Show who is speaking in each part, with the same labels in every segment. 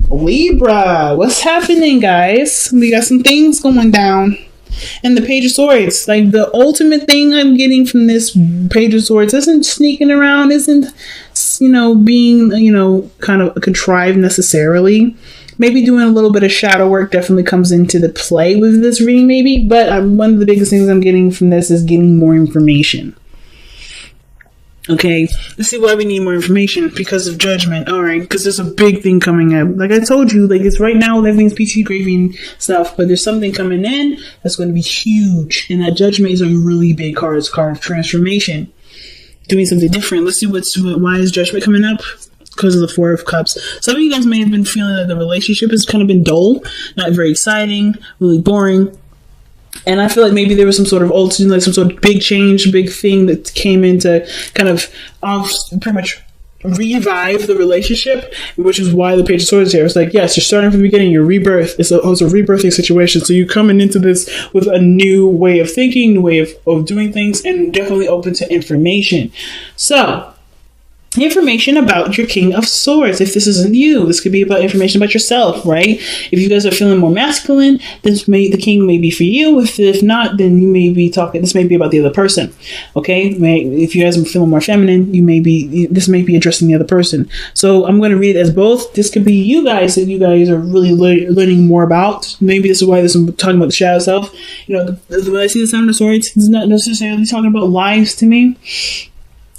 Speaker 1: Libra, what's happening, guys? We got some things going down. And the Page of Swords, like the ultimate thing I'm getting from this Page of Swords isn't sneaking around, isn't, being, kind of contrived necessarily. Maybe doing a little bit of shadow work definitely comes into the play with this reading, maybe. But one of the biggest things I'm getting from this is getting more information. Okay, let's see why we need more information. Because of Judgment. All right, because there's a big thing coming up. Like I told you, like it's right now everything's peachy gravy and stuff, but there's something coming in that's going to be huge, and that Judgment is a really big card. It's a card of transformation, doing something different. Let's see why is Judgment coming up. Because of the Four of Cups. Some of you guys may have been feeling that the relationship has kind of been dull, not very exciting, really boring. And I feel like maybe there was some sort of like some sort of big change, big thing that came in to kind of pretty much revive the relationship, which is why the Page of Swords here. It's like, yes, you're starting from the beginning, your rebirth. It's a rebirthing situation. So you're coming into this with a new way of thinking, new way of doing things, and definitely open to information. So, information about your King of Swords. If this isn't you, this could be about information about yourself, right? If you guys are feeling more masculine, the King may be for you. If not, then you may be talking. This may be about the other person. Okay, if you guys are feeling more feminine, this may be addressing the other person. So I'm going to read it as both. This could be you guys that you guys are really learning more about. Maybe this is why I'm talking about the shadow self. When I see the Seven of Swords, it's not necessarily talking about lies to me.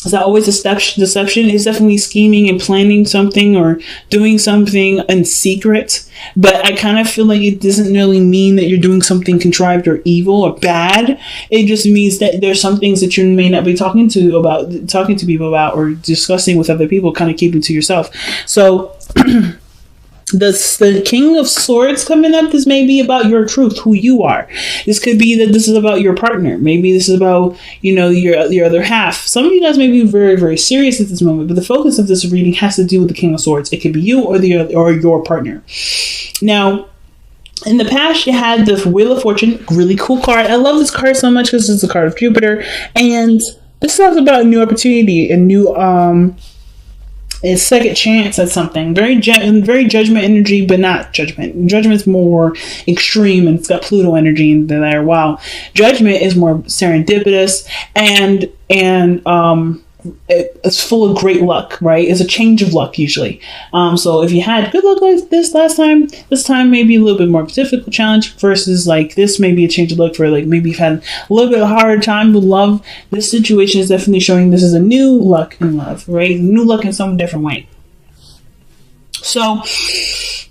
Speaker 1: Is that always deception? Is definitely scheming and planning something or doing something in secret. But I kind of feel like it doesn't really mean that you're doing something contrived or evil or bad. It just means that there's some things that you may not be talking to people about or discussing with other people, kind of keeping to yourself. So the King of Swords coming up, this may be about your truth, who you are. This could be that this is about your partner. Maybe this is about, your other half. Some of you guys may be very, very serious at this moment, but the focus of this reading has to do with the King of Swords. It could be you or your partner. Now, in the past, you had the Wheel of Fortune, really cool card. I love this card so much because it's a card of Jupiter, and this talks about a new opportunity, a new a second chance at something. Very Judgment energy, but not Judgment. Judgment's more extreme and it's got Pluto energy in there. Wow. Judgment is more serendipitous and it's full of great luck, right? It's a change of luck usually. So if you had good luck like this last time, this time maybe a little bit more difficult challenge versus like this may be a change of luck for like maybe you've had a little bit harder time with love. This situation is definitely showing this is a new luck in love, right? New luck in some different way. So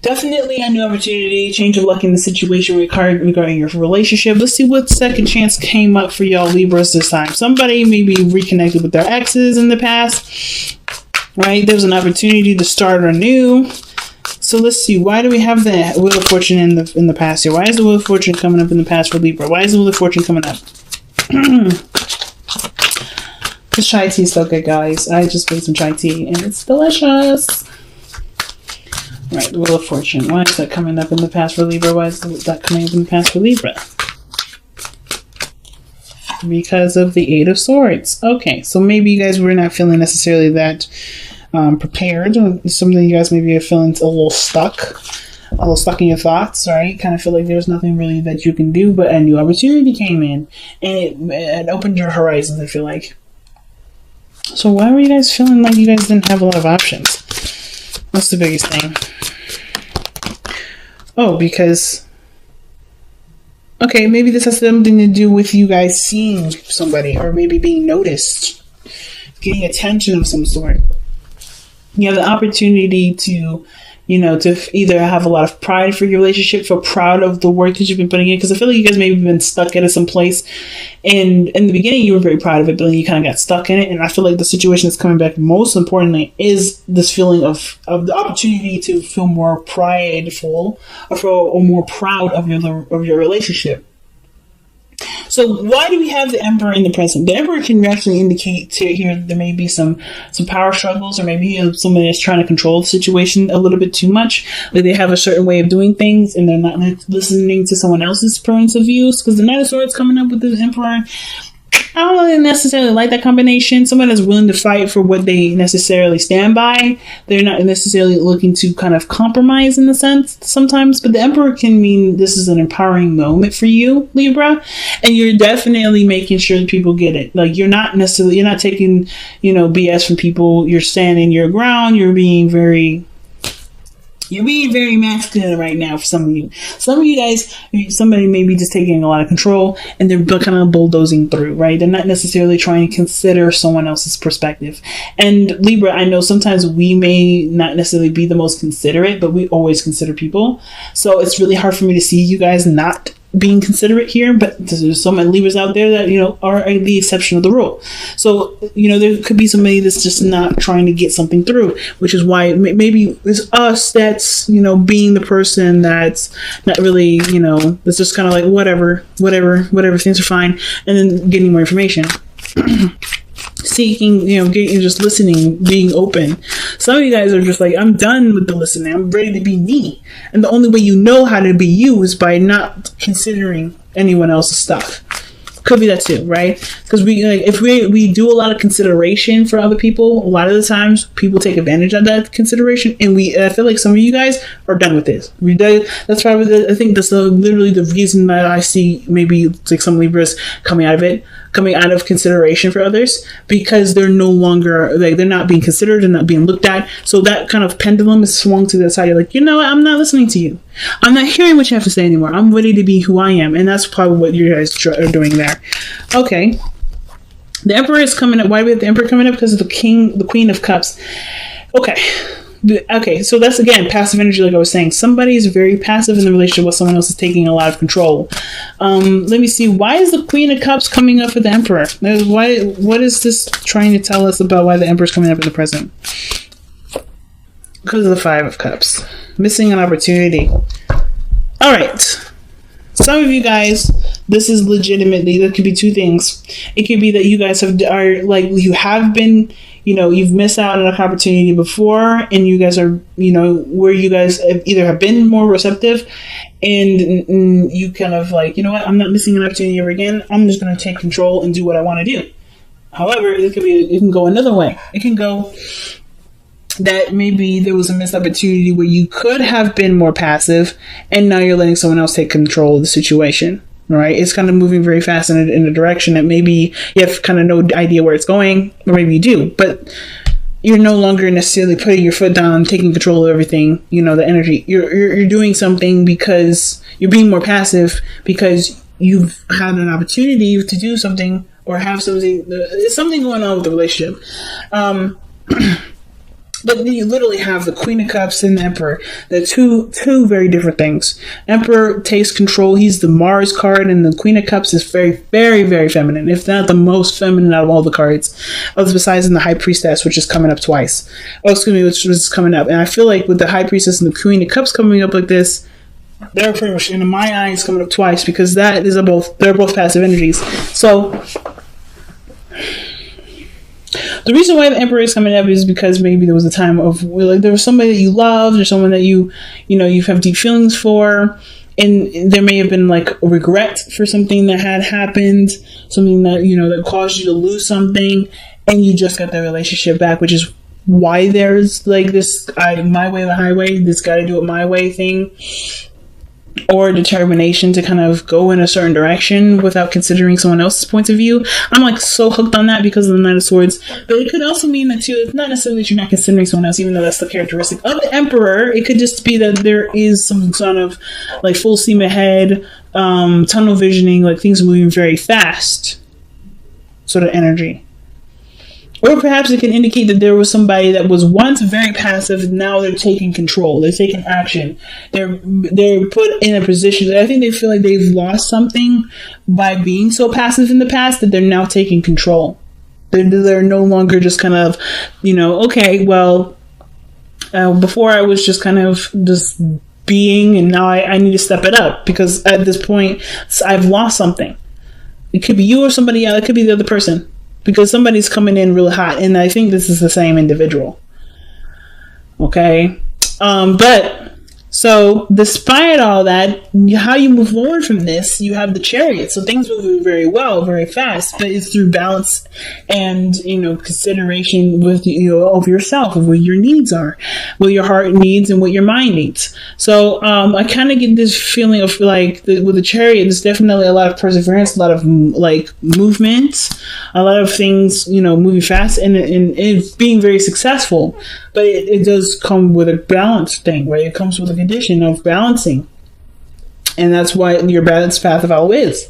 Speaker 1: definitely a new opportunity, change of luck in the situation regarding your relationship. Let's see what second chance came up for y'all Libras this time. Somebody maybe reconnected with their exes in the past, right? There's an opportunity to start anew. So let's see. Why do we have the Wheel of Fortune in the past here? Why is the Wheel of Fortune coming up in the past for Libra? Why is the Wheel of Fortune coming up? This chai tea is so good, guys. I just made some chai tea and it's delicious. Right, the Wheel of Fortune. Why is that coming up in the past for Libra? Why is that coming up in the past for Libra? Because of the Eight of Swords. Okay, so maybe you guys were not feeling necessarily that prepared. Something you guys maybe are feeling a little stuck in your thoughts, right? Kind of feel like there's nothing really that you can do, but a new opportunity came in and it opened your horizons, I feel like. So why were you guys feeling like you guys didn't have a lot of options? What's the biggest thing? Oh, because... Okay, maybe this has something to do with you guys seeing somebody or maybe being noticed. Getting attention of some sort. You have the opportunity to, to either have a lot of pride for your relationship, feel proud of the work that you've been putting in. Because I feel like you guys may have been stuck at some place. And in the beginning, you were very proud of it, but then you kind of got stuck in it. And I feel like the situation that's coming back most importantly is this feeling of the opportunity to feel more prideful or more proud of your relationship. So why do we have the Emperor in the present? The Emperor can actually indicate here there may be some power struggles, or maybe somebody that's trying to control the situation a little bit too much. Like they have a certain way of doing things and they're not listening to someone else's points of views. Because the Knight of Swords coming up with the Emperor, I don't really necessarily like that combination. Someone that's willing to fight for what they necessarily stand by. They're not necessarily looking to kind of compromise in the sense sometimes, but the Emperor can mean this is an empowering moment for you, Libra, and you're definitely making sure that people get it. Like, you're not taking, BS from people. You're standing your ground. You're being very masculine right now for some of you. Some of you guys, somebody may be just taking a lot of control and they're kind of bulldozing through, right? They're not necessarily trying to consider someone else's perspective. And Libra, I know sometimes we may not necessarily be the most considerate, but we always consider people. So it's really hard for me to see you guys not being considerate here, but there's some Libras out there that are the exception of the rule. So there could be somebody that's just not trying to get something through, which is why maybe it's us that's being the person that's not really that's just kind of like whatever things are fine, and then getting more information. Seeking, getting, just listening, being open. Some of you guys are just like, I'm done with the listening. I'm ready to be me. And the only way you know how to be you is by not considering anyone else's stuff. Could be that too, right? Because if we do a lot of consideration for other people, a lot of the times people take advantage of that consideration, and I feel like some of you guys are done with this. That's probably I think that's literally the reason that I see maybe like some Libras coming out of consideration for others, because they're no longer they're not being considered, they're not being looked at. So that kind of pendulum is swung to the side. You're like, what? I'm not listening to you. I'm not hearing what you have to say anymore. I'm ready to be who I am, and that's probably what you guys are doing there. Okay, the Emperor is coming up. Why do we have the Emperor coming up? Because of the Queen of Cups. Okay, so that's again passive energy, like I was saying. Somebody is very passive in the relationship while someone else is taking a lot of control. Let me see. Why is the Queen of Cups coming up for the Emperor? What is this trying to tell us about why the Emperor is coming up in the present? Because of the Five of Cups. Missing an opportunity. All right. Some of you guys, this is legitimately, there could be two things. It could be that you guys you've missed out on an opportunity before, and you guys are, where you guys either have been more receptive, and you kind of like, I'm not missing an opportunity ever again. I'm just going to take control and do what I want to do. However, it can go another way. It can go that maybe there was a missed opportunity where you could have been more passive, and now you're letting someone else take control of the situation. Right? It's kind of moving very fast in a direction that maybe you have kind of no idea where it's going, or maybe you do, but you're no longer necessarily putting your foot down, taking control of everything. The energy. You're doing something because you're being more passive because you've had an opportunity to do something or have something. There's something going on with the relationship. But then you literally have the Queen of Cups and the Emperor. They're two very different things. Emperor takes control. He's the Mars card, and the Queen of Cups is very, very, very feminine. If not the most feminine out of all the cards, besides the High Priestess, which is coming up twice. Which is coming up. And I feel like with the High Priestess and the Queen of Cups coming up like this, they're pretty much, in my eyes, coming up twice, because they're both passive energies. So the reason why the Emperor is coming up is because maybe there was a time of there was somebody that you loved, or someone that you have deep feelings for, and there may have been like a regret for something that had happened, something that that caused you to lose something, and you just got the relationship back, which is why there's like this my way or the highway, this gotta do it my way thing, or determination to kind of go in a certain direction without considering someone else's point of view. I'm like so hooked on that because of the Knight of Swords. But it could also mean that too, it's not necessarily that you're not considering someone else, even though that's the characteristic of the Emperor. It could just be that there is some sort of like full steam ahead, tunnel visioning, like things moving very fast sort of energy. Or perhaps it can indicate that there was somebody that was once very passive, now they're taking control, they're taking action, they're put in a position. I think they feel like they've lost something by being so passive in the past, that they're now taking control. They're no longer just kind of, okay, well, before I was just kind of just being, and now I need to step it up, because at this point I've lost something. It could be you or somebody else, it could be the other person. Because somebody's coming in really hot, and I think this is the same individual. Okay, but So, despite all that, how you move forward from this, you have the Chariot. So things move very well, very fast, but it's through balance and, consideration with, of yourself, of what your needs are, what your heart needs and what your mind needs. So, I kind of get this feeling of like, with the Chariot, there's definitely a lot of perseverance, a lot of like movement, a lot of things, moving fast and being very successful. But it does come with a balance thing, right? It comes with a condition of balancing. And that's why your balanced path of all is.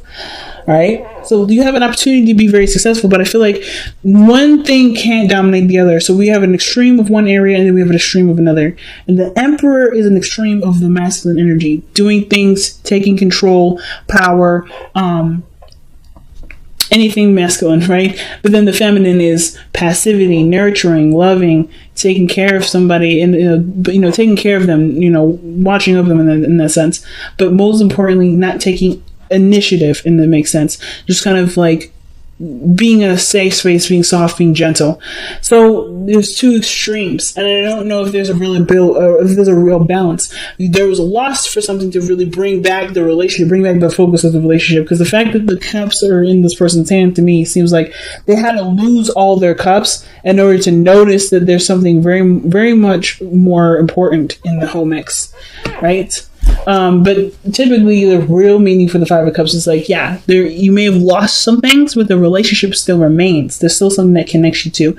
Speaker 1: Right? So you have an opportunity to be very successful, but I feel like one thing can't dominate the other. So we have an extreme of one area and then we have an extreme of another. And the Emperor is an extreme of the masculine energy. Doing things, taking control, power, anything masculine, right? But then the feminine is passivity, nurturing, loving, taking care of somebody, and taking care of them, watching over them in that sense. But most importantly, not taking initiative, and that makes sense. Just kind of like being in a safe space, being soft, being gentle. So there's two extremes, and I don't know if there's a real balance. There was a loss for something to really bring back the relationship, bring back the focus of the relationship, because the fact that the cups are in this person's hand, to me, seems like they had to lose all their cups in order to notice that there's something very, very much more important in the whole mix, right? But typically the real meaning for the Five of Cups is like, you may have lost some things, but the relationship still remains. There's still something that connects you to.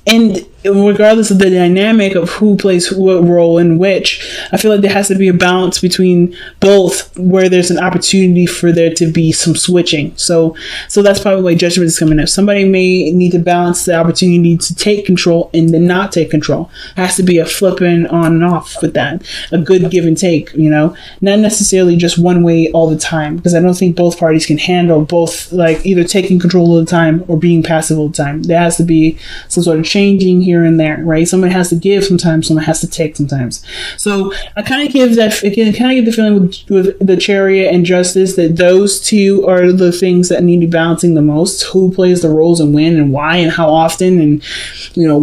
Speaker 1: And regardless of the dynamic of who plays what role in which, I feel like there has to be a balance between both, where there's an opportunity for there to be some switching. So that's probably why Judgment is coming up. Somebody may need to balance the opportunity to take control and then not take control. It has to be a flipping on and off with that. A good give and take, not necessarily just one way all the time, because I don't think both parties can handle both, like either taking control all the time or being passive all the time. There has to be some sort of changing here and there, right? Someone has to give sometimes, someone has to take sometimes. So I kind of get the feeling with the Chariot and Justice that those two are the things that need to be balancing the most. Who plays the roles and when and why and how often, and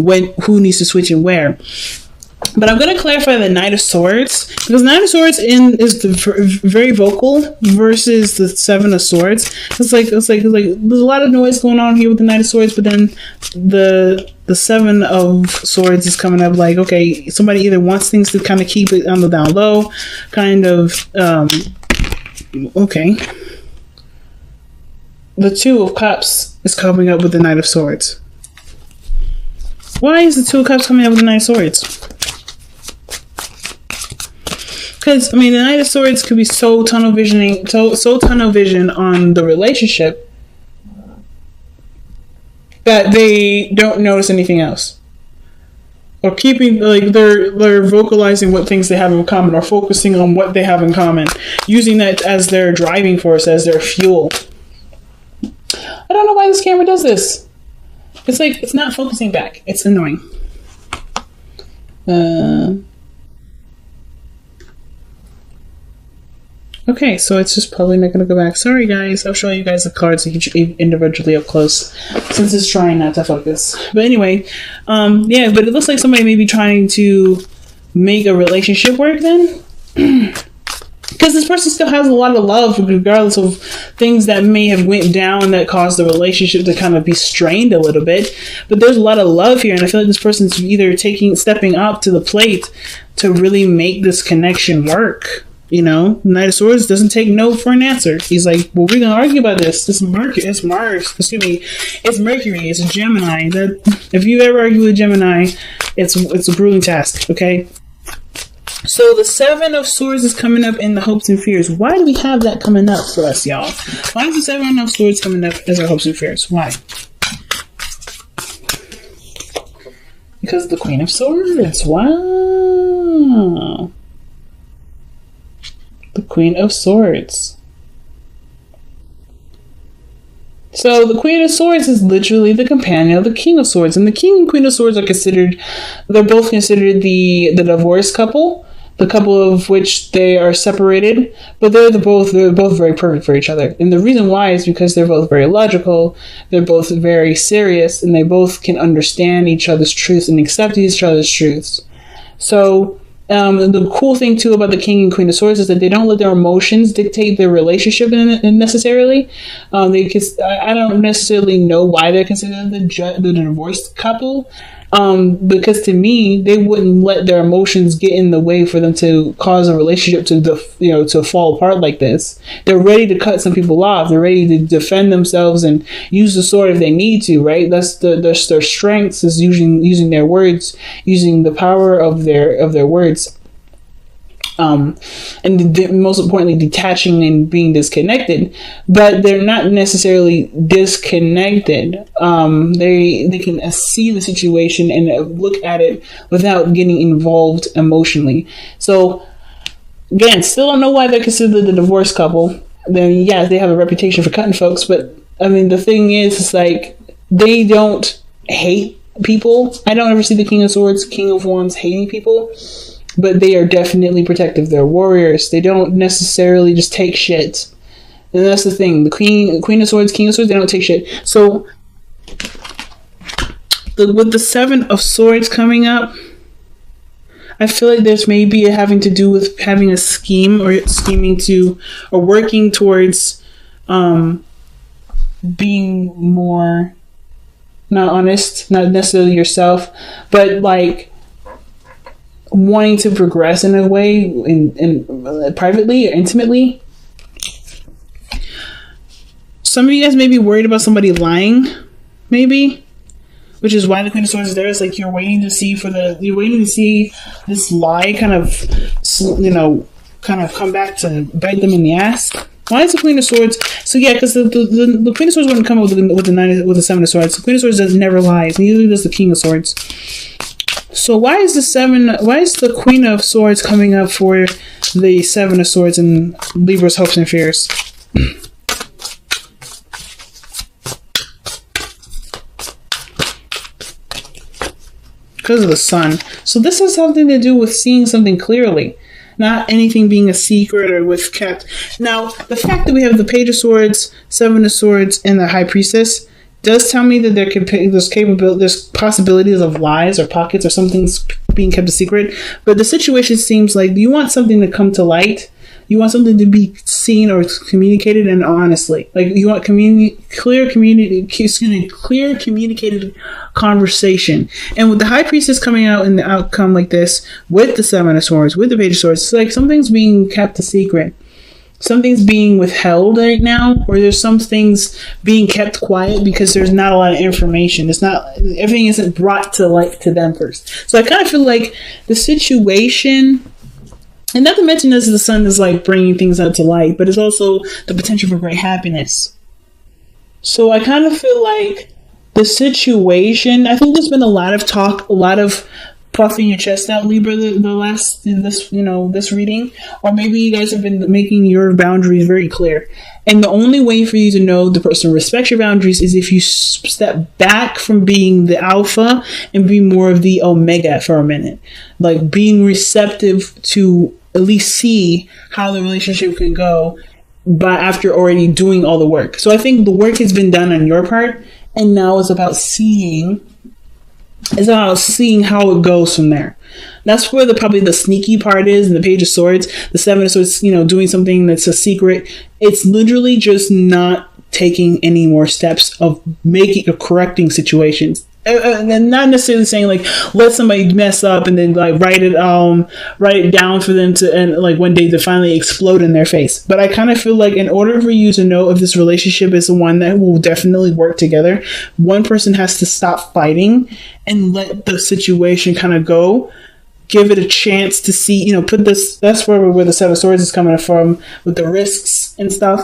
Speaker 1: when, who needs to switch and where. But I'm going to clarify the Knight of Swords, because Knight of Swords is very vocal versus the Seven of Swords. It's like there's a lot of noise going on here with the Knight of Swords, but then the Seven of Swords is coming up like, okay, somebody either wants things to kind of keep it on the down low, kind of, okay. The Two of Cups is coming up with the Knight of Swords. Why is the Two of Cups coming up with the Knight of Swords? Because, the Knight of Swords could be so tunnel vision on the relationship that they don't notice anything else. Or keeping, they're vocalizing what things they have in common, or focusing on what they have in common, using that as their driving force, as their fuel. I don't know why this camera does this. It's like, it's not focusing back. It's annoying. Okay, so it's just probably not going to go back. Sorry, guys. I'll show you guys the cards individually up close, since it's trying not to focus. But anyway, but it looks like somebody may be trying to make a relationship work then. Because this person still has a lot of love, regardless of things that may have went down that caused the relationship to kind of be strained a little bit. But there's a lot of love here, and I feel like this person's either stepping up to the plate to really make this connection work. Knight of Swords doesn't take no for an answer. He's like, well, we're gonna argue about this. It's Mercury. It's Mercury. It's a Gemini. That if you ever argue with a Gemini, it's a grueling task. Okay. So the Seven of Swords is coming up in the hopes and fears. Why do we have that coming up for us, y'all? Why is the Seven of Swords coming up as our hopes and fears? Why? Because of the Queen of Swords. Wow. The Queen of Swords. So the Queen of Swords is literally the companion of the King of Swords. And the King and Queen of Swords they're both considered the divorced couple. The couple of which they are separated. But they're both very perfect for each other. And the reason why is because they're both very logical. They're both very serious. And they both can understand each other's truths and accept each other's truths. So The cool thing too about the King and Queen of Swords is that they don't let their emotions dictate their relationship necessarily. I don't necessarily know why they're considered the divorced couple. Because to me, they wouldn't let their emotions get in the way for them to cause a relationship to fall apart like this. They're ready to cut some people off. They're ready to defend themselves and use the sword if they need to. Right? That's their strengths is using their words, using the power of their words. And most importantly, detaching and being disconnected, but they're not necessarily disconnected. They can see the situation and look at it without getting involved emotionally. So again, still don't know why they're considered the divorced couple. Then yeah, they have a reputation for cutting folks, but I mean the thing is, it's like they don't hate people. I don't ever see the King of Swords, King of Wands hating people. But they are definitely protective. They're warriors. They don't necessarily just take shit. And that's the thing. The Queen of Swords, King of Swords, they don't take shit. So, with the Seven of Swords coming up, I feel like there's maybe having to do with having a scheme or scheming to, or working towards being more, not honest, not necessarily yourself, but like, wanting to progress in a way in privately or intimately. Some of you guys may be worried about somebody lying, maybe, which is why the Queen of Swords is there. It's like you're waiting to see this lie kind of come back to bite them in the ass. Why is the Queen of Swords? So yeah, because the Queen of Swords wouldn't come up with the Seven of Swords. The Queen of Swords never lies. Neither does the King of Swords. So why is the Queen of Swords coming up for the Seven of Swords in Libra's hopes and fears? Because of the Sun. So this has something to do with seeing something clearly. Not anything being a secret or with kept. Now, the fact that we have the Page of Swords, Seven of Swords, and the High Priestess does tell me that there's possibilities of lies or pockets or something's being kept a secret. But the situation seems like you want something to come to light. You want something to be seen or communicated, and honestly, like you want clear communicated conversation. And with the High Priestess coming out in the outcome like this, with the Seven of Swords, with the Page of Swords, it's like something's being kept a secret. Something's being withheld right now, or there's some things being kept quiet because there's not a lot of information. Everything isn't brought to light to them first. So I kind of feel like the situation, and not to mention this, the Sun is like bringing things out to light, but it's also the potential for great happiness. So I kind of feel like the situation, I think there's been a lot of talk, a lot of puffing your chest out, Libra, this reading, or maybe you guys have been making your boundaries very clear. And the only way for you to know the person respects your boundaries is if you step back from being the alpha and be more of the omega for a minute, like being receptive to at least see how the relationship can go, but after already doing all the work. So I think the work has been done on your part, and now it's about seeing how it goes from there. That's where probably the sneaky part is in the Page of Swords. The Seven of Swords, doing something that's a secret. It's literally just not taking any more steps of making or correcting situations. And not necessarily saying like let somebody mess up and then like write it down for them to, and like one day to finally explode in their face. But I kind of feel like in order for you to know if this relationship is the one that will definitely work together, one person has to stop fighting and let the situation kind of go. Give it a chance to see, that's where the Seven of Swords is coming from with the risks and stuff.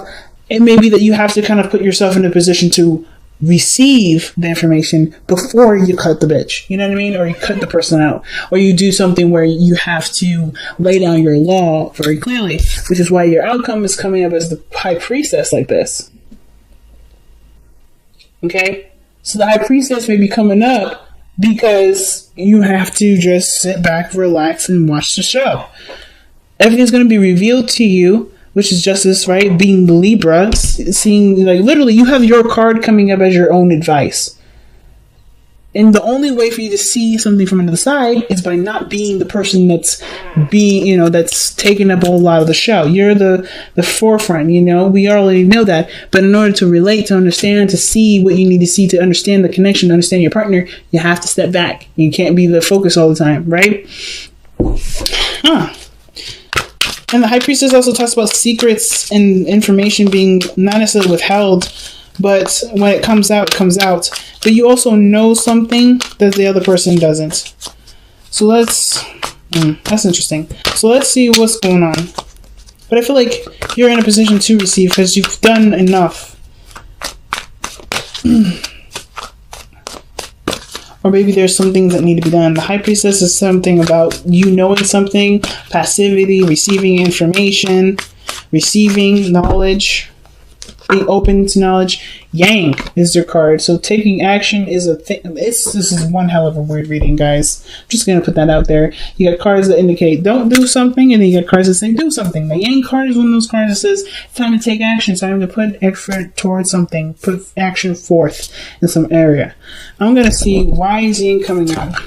Speaker 1: It may be that you have to kind of put yourself in a position to receive the information before you cut the bitch. You know what I mean? Or you cut the person out. Or you do something where you have to lay down your law very clearly, which is why your outcome is coming up as the High Priestess like this. Okay? So the High Priestess may be coming up because you have to just sit back, relax, and watch the show. Everything's going to be revealed to you, which is justice, right? Being the Libra, seeing, like, literally, you have your card coming up as your own advice. And the only way for you to see something from another side is by not being the person that's that's taking up a whole lot of the show. You're the forefront, we already know that. But in order to relate, to understand, to see what you need to see, to understand the connection, to understand your partner, you have to step back. You can't be the focus all the time, right? And the High Priestess also talks about secrets and information being not necessarily withheld, but when it comes out, it comes out. But you also know something that the other person doesn't. So that's interesting. So let's see what's going on. But I feel like you're in a position to receive because you've done enough. Or maybe there's some things that need to be done. The High Priestess is something about you knowing something, passivity, receiving information, receiving knowledge, being open to knowledge. Yang is their card. So taking action is a thing. This is one hell of a weird reading, guys. I'm just going to put that out there. You got cards that indicate don't do something, and then you got cards that say do something. The Yang card is one of those cards that says time to take action, time to put effort towards something, put action forth in some area. I'm going to see why is Yang coming out.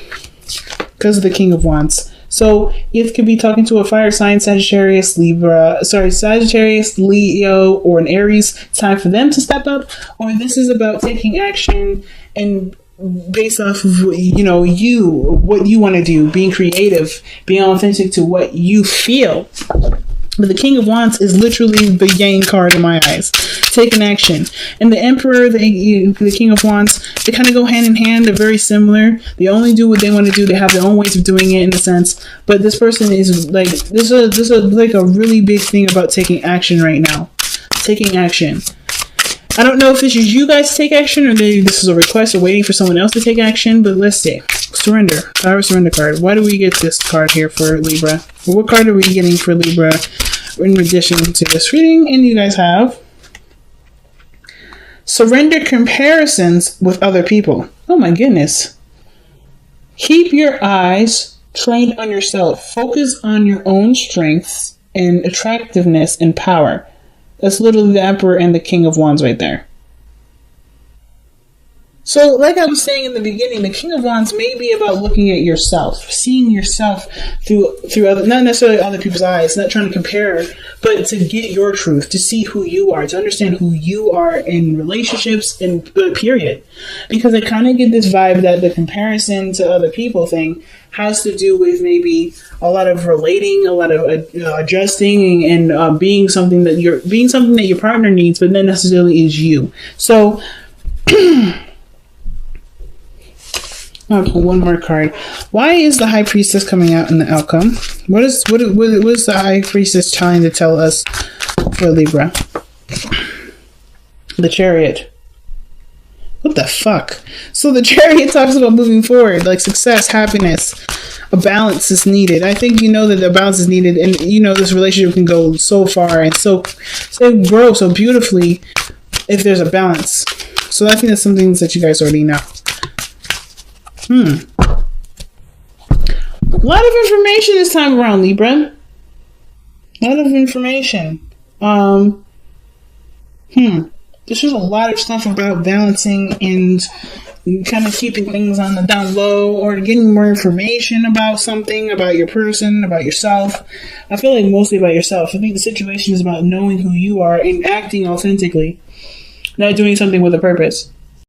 Speaker 1: Because of the King of Wands. So it could be talking to a fire sign, Sagittarius, Leo, or an Aries. It's time for them to step up. Or this is about taking action and based off of, what you want to do, being creative, being authentic to what you feel. But the King of Wands is literally the Yang card in my eyes. Taking action. And the Emperor, the King of Wands, they kind of go hand in hand. They're very similar. They only do what they want to do. They have their own ways of doing it in a sense. But this person is like, this is like a really big thing about taking action right now. Taking action. I don't know if this is you guys to take action or this is a request or waiting for someone else to take action, but let's see. Surrender. Power Surrender card. Why do we get this card here for Libra? Well, what card are we getting for Libra in addition to this reading? And you guys have Surrender comparisons with other people. Oh my goodness. Keep your eyes trained on yourself. Focus on your own strengths and attractiveness and power. That's literally the Emperor and the King of Wands right there. So, like I was saying in the beginning, the King of Wands may be about looking at yourself, seeing yourself through other, not necessarily other people's eyes, not trying to compare, but to get your truth, to see who you are, to understand who you are in relationships, and period. Because I kind of get this vibe that the comparison to other people thing has to do with maybe a lot of relating, a lot of adjusting, and being something that your partner needs, but not necessarily is you. So. I'll pull one more card. Why is the High Priestess coming out in the outcome? What is the High Priestess trying to tell us for Libra? The Chariot. What the fuck? So the Chariot talks about moving forward, like success, happiness. A balance is needed. I think you know that the balance is needed, and this relationship can go so far and so grow so beautifully if there's a balance. So I think that's some things that you guys already know. A lot of information this time around, Libra. A lot of information. There's just a lot of stuff about balancing and kind of keeping things on the down low or getting more information about something, about your person, about yourself. I feel like mostly about yourself. I think the situation is about knowing who you are and acting authentically, not doing something with a purpose.